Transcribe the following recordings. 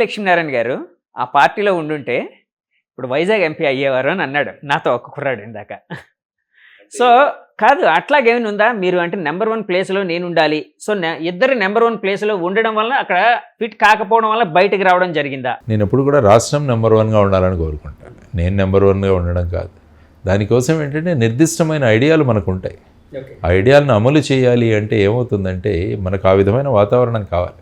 లక్ష్మీనారాయణ గారు ఆ పార్టీలో ఉండుంటే ఇప్పుడు వైజాగ్ ఎంపీ అయ్యేవారు అని అన్నాడు నాతో ఒక్క కుర్రాడు ఇందాక. సో కాదు అట్లాగేమైనా ఉందా? మీరు అంటే నెంబర్ 1 ప్లేస్లో నేను ఉండాలి, సో ఇద్దరు నెంబర్ 1 ప్లేస్లో ఉండడం వల్ల అక్కడ ఫిట్ కాకపోవడం వల్ల బయటకు రావడం జరిగిందా? నేను ఎప్పుడు కూడా రాష్ట్రం నెంబర్ 1గా ఉండాలని కోరుకుంటాను. నేను నెంబర్ 1గా ఉండడం కాదు. దానికోసం ఏంటంటే నిర్దిష్టమైన ఐడియాలు మనకు ఉంటాయి. ఆ ఐడియాలను అమలు చేయాలి అంటే ఏమవుతుందంటే మనకు ఆ విధమైన వాతావరణం కావాలి.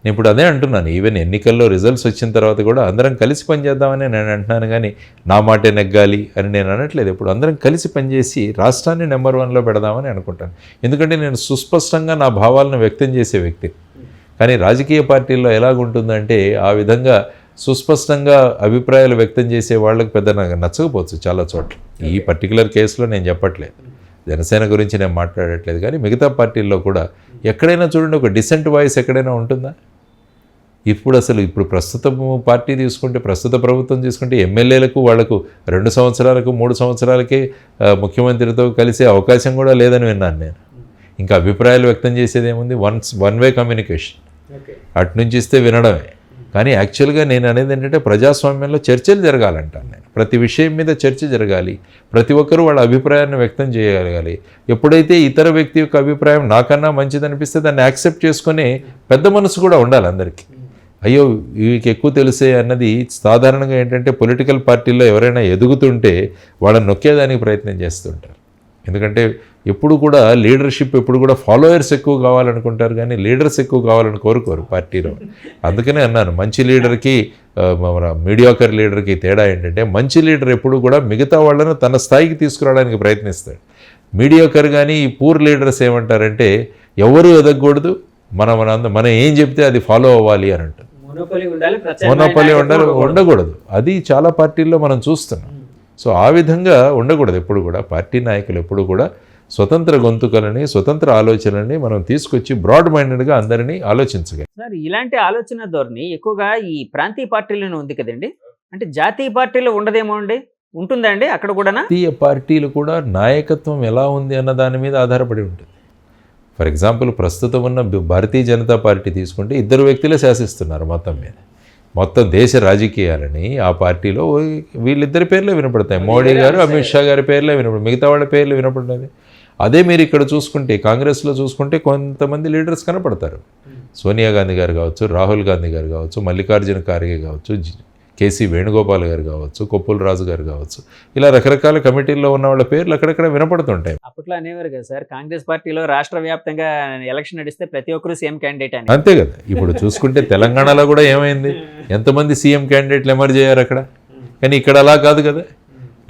నేను ఇప్పుడు అదే అంటున్నాను. ఈవెన్ ఎన్నికల్లో రిజల్ట్స్ వచ్చిన తర్వాత కూడా అందరం కలిసి పనిచేద్దామని నేను అంటున్నాను, కానీ నా మాటే నెగ్గాలి అని నేను అనట్లేదు. ఇప్పుడు అందరం కలిసి పనిచేసి రాష్ట్రాన్ని నెంబర్ 1లో పెడదామని అనుకుంటాను. ఎందుకంటే నేను సుస్పష్టంగా నా భావాలను వ్యక్తం చేసే వ్యక్తి. కానీ రాజకీయ పార్టీల్లో ఎలాగుంటుందంటే ఆ విధంగా సుస్పష్టంగా అభిప్రాయాలు వ్యక్తం చేసే వాళ్ళకి పెద్ద నాకు నచ్చకపోవచ్చు చాలా చోట్ల. ఈ పర్టికులర్ కేసులో నేను చెప్పట్లేదు, జనసేన గురించి నేను మాట్లాడట్లేదు. కానీ మిగతా పార్టీల్లో కూడా ఎక్కడైనా చూడండి, ఒక డిసెంట్ వాయిస్ ఎక్కడైనా ఉంటుందా? ఇప్పుడు ప్రస్తుత పార్టీ తీసుకుంటే, ప్రస్తుత ప్రభుత్వం తీసుకుంటే ఎమ్మెల్యేలకు వాళ్లకు 2 సంవత్సరాలకు 3 సంవత్సరాలకే ముఖ్యమంత్రితో కలిసే అవకాశం కూడా లేదని విన్నాను నేను. ఇంకా అభిప్రాయాలు వ్యక్తం చేసేది ఏముంది? వన్ వే కమ్యూనికేషన్, అటు నుంచి ఇస్తే వినడమే. కానీ యాక్చువల్గా నేను అనేది ఏంటంటే ప్రజాస్వామ్యంలో చర్చలు జరగాలంటాను నేను. ప్రతి విషయం మీద చర్చ జరగాలి, ప్రతి ఒక్కరూ వాళ్ళ అభిప్రాయాన్ని వ్యక్తం చేయగలగాలి. ఎప్పుడైతే ఇతర వ్యక్తి యొక్క అభిప్రాయం నాకన్నా మంచిదనిపిస్తే దాన్ని యాక్సెప్ట్ చేసుకునే పెద్ద మనసు కూడా ఉండాలి అందరికీ. అయ్యో వీరికి ఎక్కువ తెలిసే అన్నది సాధారణంగా ఏంటంటే పొలిటికల్ పార్టీల్లో ఎవరైనా ఎదుగుతుంటే వాళ్ళని నొక్కేదానికి ప్రయత్నం చేస్తుంటారు. ఎందుకంటే ఎప్పుడు కూడా లీడర్షిప్ ఎప్పుడు కూడా ఫాలోయర్స్ ఎక్కువ కావాలనుకుంటారు, కానీ లీడర్స్ ఎక్కువ కావాలని కోరుకోరు పార్టీలో. అందుకనే అన్నాను, మంచి లీడర్కి మీడియాకర్ లీడర్కి తేడా ఏంటంటే మంచి లీడర్ ఎప్పుడు కూడా మిగతా వాళ్ళను తన స్థాయికి తీసుకురావడానికి ప్రయత్నిస్తాడు. మీడియాకర్ కానీ ఈ పూర్ లీడర్స్ ఏమంటారంటే ఎవరు ఎదగకూడదు, మనం ఏం చెప్తే అది ఫాలో అవ్వాలి అని అంటారు. మోనోపలి ఉండకూడదు. అది చాలా పార్టీల్లో మనం చూస్తున్నాం. సో ఆ విధంగా ఉండకూడదు. ఎప్పుడు కూడా పార్టీ నాయకులు ఎప్పుడు కూడా స్వతంత్ర గొంతుకలని, స్వతంత్ర ఆలోచనలని మనం తీసుకొచ్చి బ్రాడ్ మైండెడ్గా అందరినీ ఆలోచించగలం. సార్ ఇలాంటి ఆలోచన ధోరణి ఎక్కువగా ఈ ప్రాంతీయ పార్టీలోనే ఉంది కదండి. అంటే జాతీయ పార్టీలో ఉండదేమో అండి, ఉంటుందా అండి అక్కడ కూడా? జాతీయ పార్టీలు కూడా నాయకత్వం ఎలా ఉంది అన్న దాని మీద ఆధారపడి ఉంటుంది. ఫర్ ఎగ్జాంపుల్ ప్రస్తుతం ఉన్న భారతీయ జనతా పార్టీ తీసుకుంటే 2 వ్యక్తులే శాసిస్తున్నారు మొత్తం దేశ రాజకీయాలని. ఆ పార్టీలో వీళ్ళిద్దరి పేర్లే వినపడతాయి, మోడీ గారు, అమిత్ షా గారి పేర్లే వినపడతాయి, మిగతా వాళ్ళ పేర్లు వినపడలేదు. అదే మీరు ఇక్కడ చూసుకుంటే కాంగ్రెస్లో చూసుకుంటే కొంతమంది లీడర్స్ కనపడతారు. సోనియా గాంధీ గారు కావచ్చు, రాహుల్ గాంధీ గారు కావచ్చు, మల్లికార్జున ఖార్గే కావచ్చు, కేసీ వేణుగోపాల్ గారు కావచ్చు, కొప్పుల రాజు గారు కావచ్చు, ఇలా రకరకాల కమిటీల్లో ఉన్న వాళ్ళ పేర్లు అక్కడక్కడ వినపడుతుంటాయి. అప్పట్లో అనేవారు కదా సార్, కాంగ్రెస్ పార్టీలో రాష్ట్ర వ్యాప్తంగా ఎలక్షన్ నడిస్తే ప్రతి ఒక్కరు సీఎం క్యాండిడేట్ అని. అంతే కదా. ఇప్పుడు చూసుకుంటే తెలంగాణలో కూడా ఏమైంది, ఎంతమంది సీఎం క్యాండిడేట్లు ఎమర్జ్ అయ్యారు అక్కడ. కానీ ఇక్కడ అలా కాదు కదా,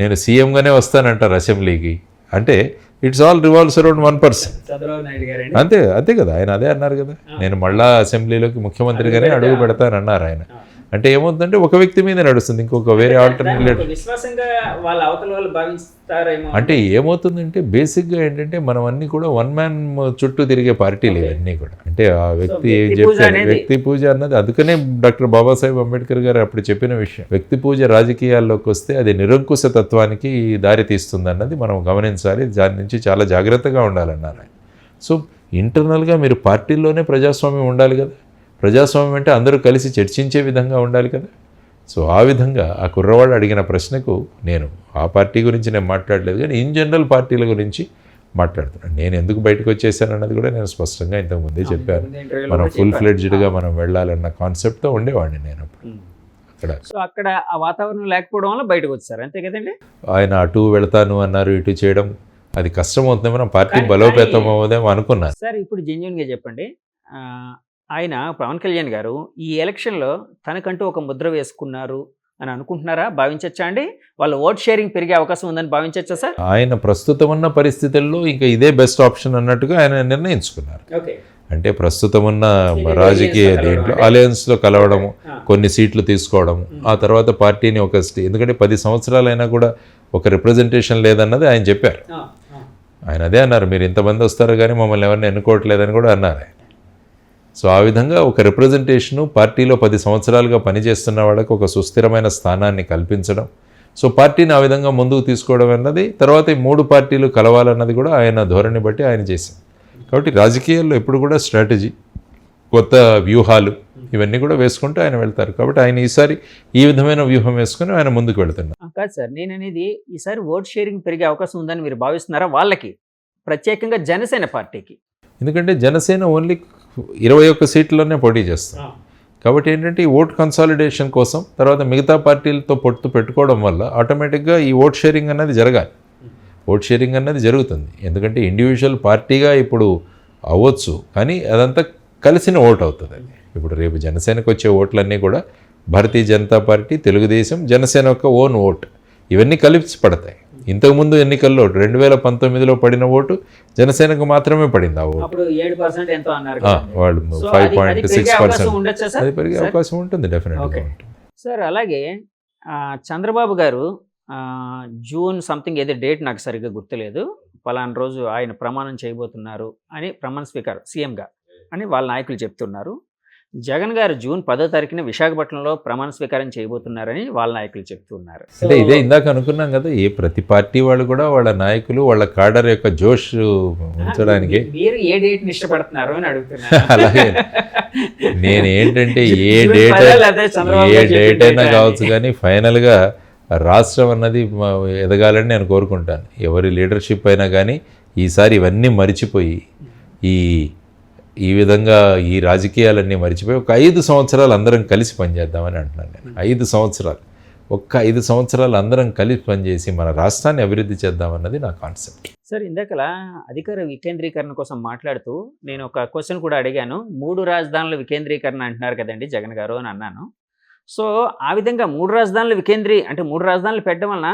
నేను సీఎంగానే వస్తానంటారు అసెంబ్లీకి. అంటే it's all revolves around 1 person. అంతే కదా, ఆయన అదే అన్నారు కదా, నేను మళ్ళా అసెంబ్లీలోకి ముఖ్యమంత్రిగానే అడుగు పెడతానన్నారు ఆయన. అంటే ఏమవుతుందంటే ఒక వ్యక్తి మీద నడుస్తుంది, ఇంకొక వేరే ఆల్టర్నేటివ్. అంటే ఏమవుతుందంటే బేసిక్గా ఏంటంటే మనం అన్నీ కూడా 1 మ్యాన్ చుట్టూ తిరిగే పార్టీలు ఇవన్నీ కూడా. అంటే ఆ వ్యక్తి ఏం చెప్తారు, వ్యక్తి పూజ అన్నది. అందుకనే డాక్టర్ బాబాసాహెబ్ అంబేద్కర్ గారు అప్పుడు చెప్పిన విషయం, వ్యక్తి పూజ రాజకీయాల్లోకి వస్తే అది నిరంకుశ తత్వానికి దారి తీస్తుంది అన్నది మనం గమనించాలి. దాని నుంచి చాలా జాగ్రత్తగా ఉండాలన్నారు. సో ఇంటర్నల్గా మీరు పార్టీల్లోనే ప్రజాస్వామ్యం ఉండాలి కదా. ప్రజాస్వామ్యం అంటే అందరూ కలిసి చర్చించే విధంగా ఉండాలి కదా. సో ఆ విధంగా ఆ కుర్రవాడు అడిగిన ప్రశ్నకు నేను ఆ పార్టీ గురించి నేను మాట్లాడలేదు, కానీ ఇన్ జనరల్ పార్టీల గురించి మాట్లాడుతున్నాను. నేను ఎందుకు బయటకు వచ్చేసాను అన్నది కూడా నేను స్పష్టంగా ఇంతకుముందే చెప్పాను. మనం ఫుల్ ఫ్లెడ్జ్డ్గా మనం వెళ్ళాలన్న కాన్సెప్ట్తో ఉండేవాడిని నేను అప్పుడు అక్కడ. సో అక్కడ ఆ వాతావరణం లేకపోవడం వల్ల బయటకు వచ్చారు, అంతే కదండి. ఆయన అటు వెళతాను అన్నారు, ఇటు చేయడం అది కష్టం అవుతుంది, మనం పార్టీ బలోపేతం అవ్వదేమో అనుకున్నాను. సార్ ఇప్పుడు జెన్యూన్గా చెప్పండి, ఆయన పవన్ కళ్యాణ్ గారు ఈ ఎలక్షన్లో తనకంటూ ఒక ముద్ర వేసుకున్నారు అని అనుకుంటున్నారా, భావించచ్చా అండి? వాళ్ళ ఓట్ షేరింగ్ పెరిగే అవకాశం ఉందని భావించచ్చా సార్? ఆయన ప్రస్తుతం ఉన్న పరిస్థితుల్లో ఇంకా ఇదే బెస్ట్ ఆప్షన్ అన్నట్టుగా ఆయన నిర్ణయించుకున్నారు. అంటే ప్రస్తుతం ఉన్న రాజకీయ దీంట్లో అలయన్స్లో కలవడము, కొన్ని సీట్లు తీసుకోవడము, ఆ తర్వాత పార్టీని ఎందుకంటే 10 సంవత్సరాలైనా కూడా ఒక రిప్రజెంటేషన్ లేదన్నది ఆయన చెప్పారు. ఆయన అదే అన్నారు, మీరు ఇంతమంది వస్తారు కానీ మమ్మల్ని ఎవరిని ఎన్నుకోవట్లేదని కూడా అన్నారు. సో ఆ విధంగా ఒక రిప్రజెంటేషను పార్టీలో 10 సంవత్సరాలుగా పనిచేస్తున్న వాళ్ళకి ఒక సుస్థిరమైన స్థానాన్ని కల్పించడం, సో పార్టీని ఆ విధంగా ముందుకు తీసుకోవడం అన్నది, తర్వాత ఈ 3 పార్టీలు కలవాలన్నది కూడా ఆయన ధోరణి బట్టి ఆయన చేశారు. కాబట్టి రాజకీయాల్లో ఎప్పుడు కూడా స్ట్రాటజీ, కొత్త వ్యూహాలు, ఇవన్నీ కూడా వేసుకుంటూ ఆయన వెళ్తారు. కాబట్టి ఆయన ఈసారి ఈ విధమైన వ్యూహం వేసుకుని ఆయన ముందుకు వెళ్తున్నారు. కాదు సార్, నేను అనేది ఈసారి ఓట్ షేరింగ్ పెరిగే అవకాశం ఉందని మీరు భావిస్తున్నారా? వాళ్ళకి ప్రత్యేకంగా జనసేన పార్టీకి. ఎందుకంటే జనసేన ఓన్లీ 21 సీట్లలోనే పోటీ చేస్తారు. కాబట్టి ఏంటంటే ఈ ఓట్ కన్సాలిడేషన్ కోసం తర్వాత మిగతా పార్టీలతో పొత్తు పెట్టుకోవడం వల్ల ఆటోమేటిక్గా ఈ ఓట్ షేరింగ్ అనేది జరగాలి. ఓట్ షేరింగ్ అనేది జరుగుతుంది. ఎందుకంటే ఇండివిజువల్ పార్టీగా ఇప్పుడు అవ్వచ్చు, కానీ అదంతా కలిసిన ఓట్ అవుతుంది. అది ఇప్పుడు రేపు జనసేనకు వచ్చే ఓట్లన్నీ కూడా భారతీయ జనతా పార్టీ, తెలుగుదేశం, జనసేన యొక్క ఓన్ ఓట్ ఇవన్నీ కలిసి పడతాయి. ఇంతకుముందు ఎన్నికల్లో 2019లో పడిన ఓటు జనసేనకు మాత్రమే పడింది. ఆ ఓటు అప్పుడు 7% ఎంతో అన్నారు. వాళ్ళు సో 5.6% ఉండొచ్చా సార్? అది పెరిగే అవకాశం ఉంటుంది డెఫినెట్గా ఉంటుంది. సార్ అలాగే చంద్రబాబు గారు జూన్ సంథింగ్ ఏదో డేట్ నాకు సరిగ్గా గుర్తులేదు, పలానా రోజు ఆయన ప్రమాణం చేయబోతున్నారు అని, ప్రమాణ స్వీకారం సీఎంగా అని వాళ్ళ నాయకులు చెప్తున్నారు. జగన్ గారు జూన్ 10వ తారీఖున విశాఖపట్నంలో ప్రమాణ స్వీకారం చేయబోతున్నారని వాళ్ళ నాయకులు చెప్తున్నారు. అంటే ఇదే ఇందాక అనుకున్నాం కదా, ఏ ప్రతి పార్టీ వాళ్ళు కూడా వాళ్ళ నాయకులు వాళ్ళ కాడర్ యొక్క జోష్ ఉంచడానికి మీరు ఏ డేట్ ని ఇష్టపడుతున్నారు అని అడుగుతున్నారు. అలాగే నేనేంటంటే ఏ డేట్ అయినా కావచ్చు, కానీ ఫైనల్గా రాష్ట్రం అన్నది ఎదగాలని నేను కోరుకుంటాను. ఎవరి లీడర్షిప్ అయినా కానీ ఈసారి ఇవన్నీ మరిచిపోయి ఈ విధంగా ఈ రాజకీయాలన్నీ మరిచిపోయి ఒక 5 సంవత్సరాలు అందరం కలిసి పనిచేద్దామని అంటున్నాను నేను. 5 సంవత్సరాలు, ఒక్క 5 సంవత్సరాలు అందరం కలిసి పనిచేసి మన రాష్ట్రాన్ని అభివృద్ధి చేద్దామన్నది నా కాన్సెప్ట్. సార్, ఇందాకలా అధికార వికేంద్రీకరణ కోసం మాట్లాడుతూ నేను ఒక క్వశ్చన్ కూడా అడిగాను. 3 రాజధానుల వికేంద్రీకరణ అంటున్నారు కదండి జగన్ గారు అని అన్నాను. సో ఆ విధంగా 3 రాజధానులు అంటే 3 రాజధానులు పెట్టడం వలన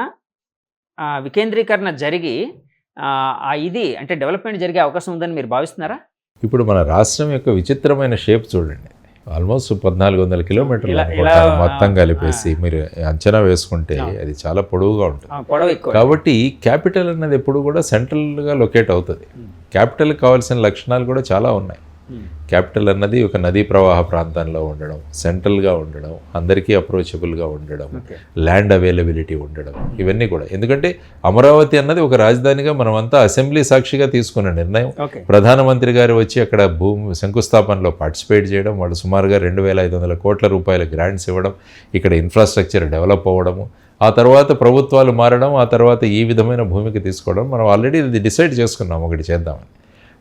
వికేంద్రీకరణ జరిగి అంటే డెవలప్మెంట్ జరిగే అవకాశం ఉందని మీరు భావిస్తున్నారా? ఇప్పుడు మన రాష్ట్రం యొక్క విచిత్రమైన షేప్ చూడండి. ఆల్మోస్ట్ 1400 కిలోమీటర్లు మొత్తం కలిపేసి మీరు అంచనా వేసుకుంటే అది చాలా పొడవుగా ఉంటుంది. కాబట్టి క్యాపిటల్ అన్నది ఎప్పుడు కూడా సెంట్రల్గా లొకేట్ అవుతుంది. క్యాపిటల్కి కావాల్సిన లక్షణాలు కూడా చాలా ఉన్నాయి. క్యాపిటల్ అన్నది ఒక నదీ ప్రవాహ ప్రాంతంలో ఉండడం, సెంట్రల్గా ఉండడం, అందరికీ అప్రోచబుల్గా ఉండడం, ల్యాండ్ అవైలబిలిటీ ఉండడం, ఇవన్నీ కూడా. ఎందుకంటే అమరావతి అన్నది ఒక రాజధానిగా మనమంతా అసెంబ్లీ సాక్షిగా తీసుకున్న నిర్ణయం. ప్రధానమంత్రి గారు వచ్చి అక్కడ శంకుస్థాపనలో పార్టిసిపేట్ చేయడం, వాళ్ళు సుమారుగా 2500 కోట్ల రూపాయల గ్రాంట్స్ ఇవ్వడం, ఇక్కడ ఇన్ఫ్రాస్ట్రక్చర్ డెవలప్ అవ్వడము, ఆ తర్వాత ప్రభుత్వాలు మారడం, ఆ తర్వాత ఈ విధమైన భూమికి తీసుకోవడం, మనం ఆల్రెడీ ఇది డిసైడ్ చేసుకున్నాం ఒకటి చేద్దామని.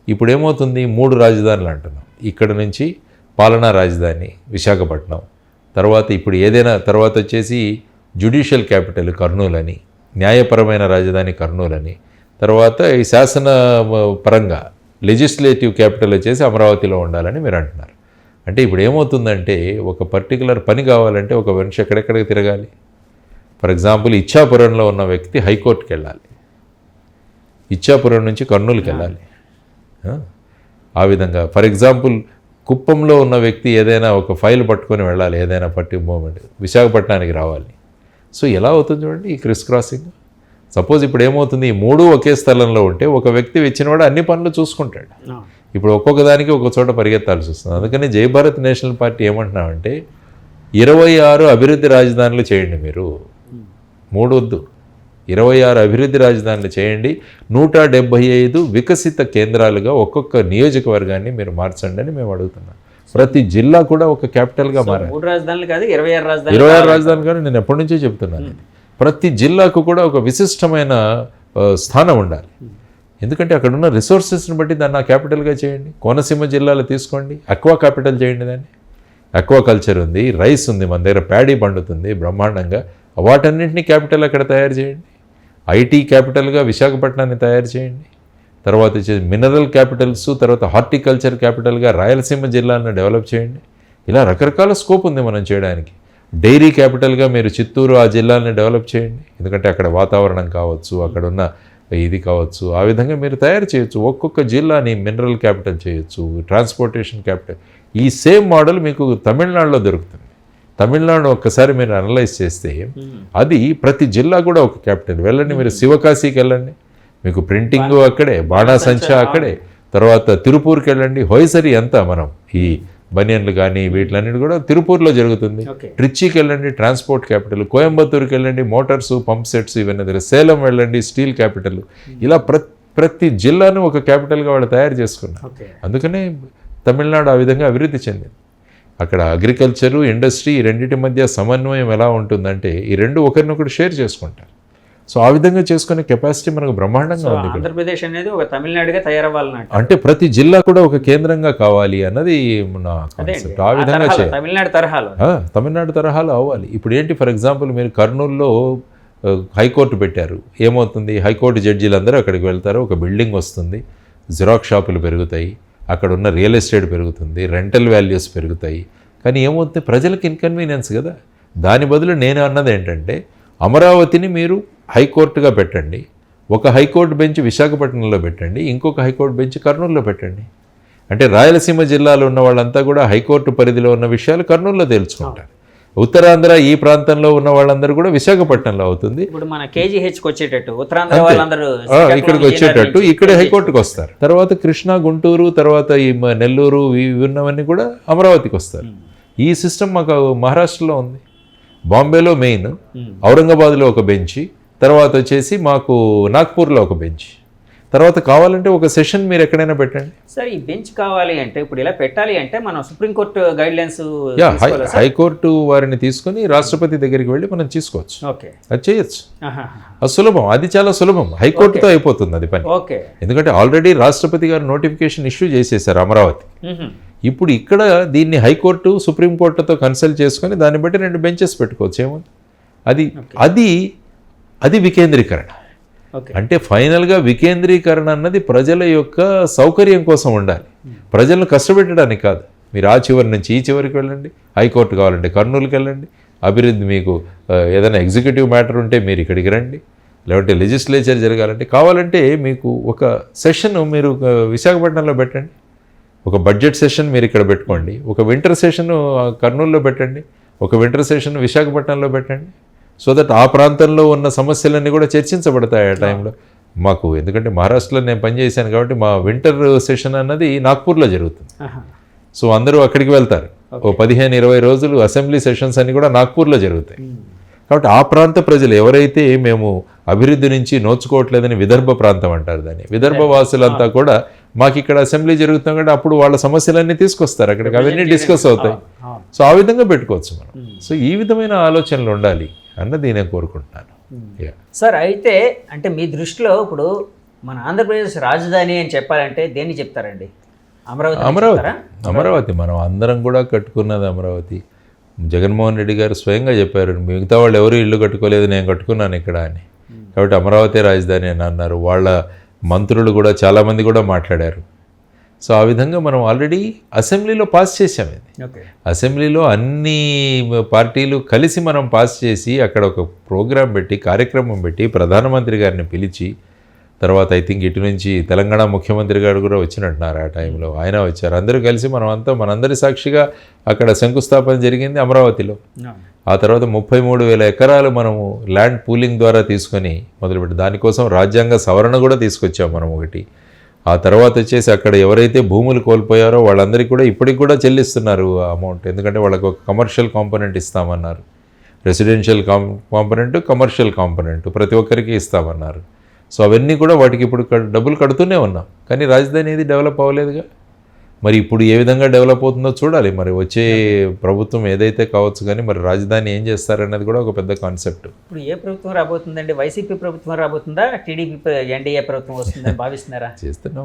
ఇప్పుడు ఏమవుతుంది, 3 రాజధానులు అంటున్నాం. ఇక్కడ నుంచి పాలనా రాజధాని విశాఖపట్నం, తర్వాత ఇప్పుడు ఏదైనా తర్వాత వచ్చేసి జ్యుడిషియల్ క్యాపిటల్ కర్నూలు అని, న్యాయపరమైన రాజధాని కర్నూలు అని, తర్వాత ఈ శాసన పరంగా లెజిస్లేటివ్ క్యాపిటల్ వచ్చేసి అమరావతిలో ఉండాలని మీరు అంటున్నారు. అంటే ఇప్పుడు ఏమవుతుందంటే ఒక పర్టికులర్ పని కావాలంటే ఒక మనిషి ఎక్కడెక్కడికి తిరగాలి. ఫర్ ఎగ్జాంపుల్ ఇచ్చాపురంలో ఉన్న వ్యక్తి హైకోర్టుకి వెళ్ళాలి, ఇచ్చాపురం నుంచి కర్నూలుకి వెళ్ళాలి. ఆ విధంగా ఫర్ ఎగ్జాంపుల్ కుప్పంలో ఉన్న వ్యక్తి ఏదైనా ఒక ఫైల్ పట్టుకొని వెళ్ళాలి, ఏదైనా మూమెంట్ విశాఖపట్నానికి రావాలి. సో ఎలా అవుతుంది చూడండి ఈ క్రిస్ క్రాసింగ్. సపోజ్ ఇప్పుడు ఏమవుతుంది, ఈ 3 ఒకే స్థలంలో ఉంటే ఒక వ్యక్తి వచ్చినవాడు అన్ని పనులు చూసుకుంటాడు. ఇప్పుడు ఒక్కొక్క దానికి ఒక చోట పరిగెత్తాల్సి వస్తుంది. అందుకని జై భారత్ నేషనల్ పార్టీ ఏమంటున్నామంటే 26 అభివృద్ధి రాజధానులు చేయండి, మీరు 3 వద్దు, 26 అభివృద్ధి రాజధానులు చేయండి, 175 వికసిత కేంద్రాలుగా ఒక్కొక్క నియోజకవర్గాన్ని మీరు మార్చండి అని మేము అడుగుతున్నాం. ప్రతి జిల్లా కూడా ఒక క్యాపిటల్గా మారాలి. 3 రాజధానులు కాదు 26 రాజధానులు కానీ నేను ఎప్పటి నుంచో చెప్తున్నాను. ప్రతి జిల్లాకు కూడా ఒక విశిష్టమైన స్థానం ఉండాలి. ఎందుకంటే అక్కడ ఉన్న రిసోర్సెస్ని బట్టి దాన్ని ఆ క్యాపిటల్గా చేయండి. కోనసీమ జిల్లాలో తీసుకోండి, అక్వా క్యాపిటల్ చేయండి దాన్ని. అక్వా కల్చర్ ఉంది, రైస్ ఉంది, మన దగ్గర ప్యాడీ పండుతుంది బ్రహ్మాండంగా. వాటన్నింటినీ క్యాపిటల్ అక్కడ తయారు చేయండి. ఐటీ క్యాపిటల్గా విశాఖపట్నాన్ని తయారు చేయండి. తర్వాత వచ్చేసి మినరల్ క్యాపిటల్స్, తర్వాత హార్టికల్చర్ క్యాపిటల్గా రాయలసీమ జిల్లాను డెవలప్ చేయండి. ఇలా రకరకాల స్కోప్ ఉంది మనం చేయడానికి. డైరీ క్యాపిటల్గా మీరు చిత్తూరు ఆ జిల్లాని డెవలప్ చేయండి. ఎందుకంటే అక్కడ వాతావరణం కావచ్చు, అక్కడ ఉన్న ఇది కావచ్చు, ఆ విధంగా మీరు తయారు చేయొచ్చు. ఒక్కొక్క జిల్లాని మినరల్ క్యాపిటల్ చేయొచ్చు, ట్రాన్స్పోర్టేషన్ క్యాపిటల్. ఈ సేమ్ మోడల్ మీకు తమిళనాడులో దొరుకుతుంది. తమిళనాడు ఒక్కసారి మీరు అనలైజ్ చేస్తే అది ప్రతి జిల్లా కూడా ఒక క్యాపిటల్. వెళ్ళండి మీరు శివకాశీకి వెళ్ళండి, మీకు ప్రింటింగ్ అక్కడే, బాణాసంచా అక్కడే, తర్వాత తిరుపూర్కి వెళ్ళండి, హొయసరి అంతా మనం ఈ బనియన్లు కానీ వీటిలన్నిటి కూడా తిరుపూర్లో జరుగుతుంది. ట్రిచ్చికి వెళ్ళండి, ట్రాన్స్పోర్ట్ క్యాపిటల్. కోయంబత్తూరుకి వెళ్ళండి, మోటార్స్, పంప్ సెట్స్ ఇవన్నీ. సేలం వెళ్ళండి, స్టీల్ క్యాపిటల్. ఇలా ప్రతి జిల్లాను ఒక క్యాపిటల్గా వాళ్ళు తయారు చేసుకున్నారు. అందుకనే తమిళనాడు ఆ విధంగా అభివృద్ధి చెందింది. అక్కడ అగ్రికల్చరు, ఇండస్ట్రీ ఈ రెండింటి మధ్య సమన్వయం ఎలా ఉంటుందంటే ఈ రెండు ఒకరినొకరు షేర్ చేసుకుంటారు. సో ఆ విధంగా చేసుకునే కెపాసిటీ మనకు బ్రహ్మాండంగా ఉంది ఇక్కడ. ఆంధ్రప్రదేశ్ అనేది ఒక తమిళనాడుగా తయారవ్వాలన్నట్టు. అంటే ప్రతి జిల్లా కూడా ఒక కేంద్రంగా కావాలి అన్నది నా కాన్సెప్ట్. ఆ విధంగా చేయాలి. తమిళనాడు తరహాలో తమిళనాడు తరహాలో అవ్వాలి. ఇప్పుడు ఏంటి, ఫర్ ఎగ్జాంపుల్ మీరు కర్నూలులో హైకోర్టు పెట్టారు, ఏమవుతుంది, హైకోర్టు జడ్జీలు అందరూ అక్కడికి వెళ్తారు, ఒక బిల్డింగ్ వస్తుంది, జిరాక్స్ షాపులు పెరుగుతాయి, అక్కడ ఉన్న రియల్ ఎస్టేట్ పెరుగుతుంది, రెంటల్ వాల్యూస్ పెరుగుతాయి. కానీ ఏమవుతుంది, ప్రజలకు ఇన్కన్వీనియన్స్ కదా. దాని బదులు నేను అన్నది ఏంటంటే అమరావతిని మీరు హైకోర్టుగా పెట్టండి, ఒక హైకోర్టు బెంచ్ విశాఖపట్నంలో పెట్టండి, ఇంకొక హైకోర్టు బెంచ్ కర్నూలులో పెట్టండి. అంటే రాయలసీమ జిల్లాలో ఉన్న వాళ్ళంతా కూడా హైకోర్టు పరిధిలో ఉన్న విషయాలు కర్నూలులో తేల్చుకుంటారు. ఉత్తరాంధ్ర ఈ ప్రాంతంలో ఉన్న వాళ్ళందరూ కూడా విశాఖపట్నంలో అవుతుంది. ఇప్పుడు మన కేజీహెచ్కి వచ్చేటట్టు ఉత్తరాంధ్ర వాళ్ళందరూ ఇక్కడికి వచ్చేటట్టు ఇక్కడే హైకోర్టుకు వస్తారు. తర్వాత కృష్ణా, గుంటూరు, తర్వాత ఈ నెల్లూరు ఇవి ఉన్నవన్నీ కూడా అమరావతికి వస్తారు. ఈ సిస్టమ్ మాకు మహారాష్ట్రలో ఉంది. బాంబేలో మెయిన్, ఔరంగాబాద్లో ఒక బెంచి, తర్వాత వచ్చేసి మాకు నాగ్పూర్లో ఒక బెంచ్, తర్వాత కావాలంటే ఒక సెషన్ మీరు ఎక్కడైనా పెట్టండి. సార్ ఈ బెంచ్ కావాలి అంటే ఇప్పుడు ఇలా పెట్టాలి అంటే మనం సుప్రీంకోర్టు గైడ్ లైన్స్ హైకోర్టు వారిని తీసుకొని రాష్ట్రపతి దగ్గరికి వెళ్ళి మనం తీసుకోవచ్చు. ఓకే, అది చేయొచ్చు. అది సులభం, అది చాలా సులభం. హైకోర్టుతో అయిపోతుంది అది పని. ఓకే, ఎందుకంటే ఆల్రెడీ రాష్ట్రపతి గారు నోటిఫికేషన్ ఇష్యూ చేసేసారు అమరావతి. ఇప్పుడు ఇక్కడ దీన్ని హైకోర్టు సుప్రీంకోర్టుతో కన్సల్ట్ చేసుకొని దాన్ని బట్టి 2 బెంచెస్ పెట్టుకోవచ్చు. ఏముంది, అది అది అది వికేంద్రీకరణ. అంటే ఫైనల్గా వికేంద్రీకరణ అన్నది ప్రజల యొక్క సౌకర్యం కోసం ఉండాలి, ప్రజలను కష్టపెట్టడానికి కాదు. మీరు ఆ చివరి నుంచి ఈ చివరికి వెళ్ళండి, హైకోర్టు కావాలంటే కర్నూలుకి వెళ్ళండి, అభివృద్ధి మీకు ఏదైనా ఎగ్జిక్యూటివ్ మ్యాటర్ ఉంటే మీరు ఇక్కడికి రండి, లేదంటే లెజిస్లేచర్ జరగాలంటే కావాలంటే మీకు ఒక సెషన్ మీరు విశాఖపట్నంలో పెట్టండి, ఒక బడ్జెట్ సెషన్ మీరు ఇక్కడ పెట్టుకోండి, ఒక వింటర్ సెషన్ కర్నూలులో పెట్టండి, ఒక వింటర్ సెషన్ విశాఖపట్నంలో పెట్టండి. సో దట్ ఆ ప్రాంతంలో ఉన్న సమస్యలన్నీ కూడా చర్చించబడతాయి ఆ టైంలో మాకు. ఎందుకంటే మహారాష్ట్రలో నేను పనిచేశాను కాబట్టి మా వింటర్ సెషన్ అన్నది నాగ్పూర్లో జరుగుతుంది. సో అందరూ అక్కడికి వెళ్తారు. ఓ 15-20 రోజులు అసెంబ్లీ సెషన్స్ అన్ని కూడా నాగ్పూర్లో జరుగుతాయి. కాబట్టి ఆ ప్రాంత ప్రజలు ఎవరైతే మేము అభివృద్ధి నుంచి నోచుకోవట్లేదని విదర్భ ప్రాంతం అంటారు దాన్ని, విదర్భ వాసులంతా కూడా మాకు ఇక్కడ అసెంబ్లీ జరుగుతుంది కాబట్టి అప్పుడు వాళ్ళ సమస్యలన్నీ తీసుకొస్తారు అక్కడికి, అవన్నీ డిస్కస్ అవుతాయి. సో ఆ విధంగా పెట్టుకోవచ్చు మనం. సో ఈ విధమైన ఆలోచనలు ఉండాలి అన్నది నేను కోరుకుంటున్నాను. సార్ అయితే అంటే మీ దృష్టిలో ఇప్పుడు మన ఆంధ్రప్రదేశ్ రాజధాని అని చెప్పాలంటే దేన్ని చెప్తారండి? అమరావతి మనం అందరం కూడా కట్టుకున్నది అమరావతి. జగన్మోహన్ రెడ్డి గారు స్వయంగా చెప్పారు, మిగతా వాళ్ళు ఎవరు ఇల్లు కట్టుకోలేదు, నేను కట్టుకున్నాను ఇక్కడ అని. కాబట్టి అమరావతి రాజధాని అని అన్నారు. వాళ్ళ మంత్రులు కూడా చాలామంది కూడా మాట్లాడారు. సో ఆ విధంగా మనం ఆల్రెడీ అసెంబ్లీలో పాస్ చేసాం. ఇది అసెంబ్లీలో అన్ని పార్టీలు కలిసి మనం పాస్ చేసి అక్కడ ఒక ప్రోగ్రాం పెట్టి కార్యక్రమం పెట్టి ప్రధానమంత్రి గారిని పిలిచి, తర్వాత ఐ థింక్ ఇటు నుంచి తెలంగాణ ముఖ్యమంత్రి గారు కూడా వచ్చినట్టున్నారు ఆ టైంలో, ఆయన వచ్చారు. అందరూ కలిసి మనందరి సాక్షిగా అక్కడ శంకుస్థాపన జరిగింది అమరావతిలో. ఆ తర్వాత 33,000 ఎకరాలు మనము ల్యాండ్ పూలింగ్ ద్వారా తీసుకొని మొదలుపెట్టి దానికోసం రాజ్యాంగ సవరణ కూడా తీసుకొచ్చాం మనం ఒకటి. ఆ తర్వాత వచ్చేసి అక్కడ ఎవరైతే భూములు కోల్పోయారో వాళ్ళందరికీ కూడా ఇప్పటికి కూడా చెల్లిస్తున్నారు ఆ అమౌంట్. ఎందుకంటే వాళ్ళకు ఒక కమర్షియల్ కాంపోనెంట్ ఇస్తామన్నారు, రెసిడెన్షియల్ కాంపోనెంట్, కమర్షియల్ కాంపోనెంట్ ప్రతి ఒక్కరికి ఇస్తామన్నారు. సో అవన్నీ కూడా వాటికి ఇప్పుడు డబ్బులు కడుతూనే ఉన్నాం. కానీ రాజధాని ఏది డెవలప్ అవ్వలేదుగా. మరి ఇప్పుడు ఏ విధంగా డెవలప్ అవుతుందో చూడాలి. మరి వచ్చే ప్రభుత్వం ఏదైతే కావచ్చు, కానీ మరి రాజధాని ఏం చేస్తారనేది కూడా ఒక పెద్ద కాన్సెప్ట్. ఇప్పుడు ఏ ప్రభుత్వం రాబోతుందండి? వైసీపీ ప్రభుత్వం రాబోతుందా, టీడీపీ ఎన్డీఏ ప్రభుత్వం వస్తుందని భావిస్తున్నారా? చేస్తున్నాం.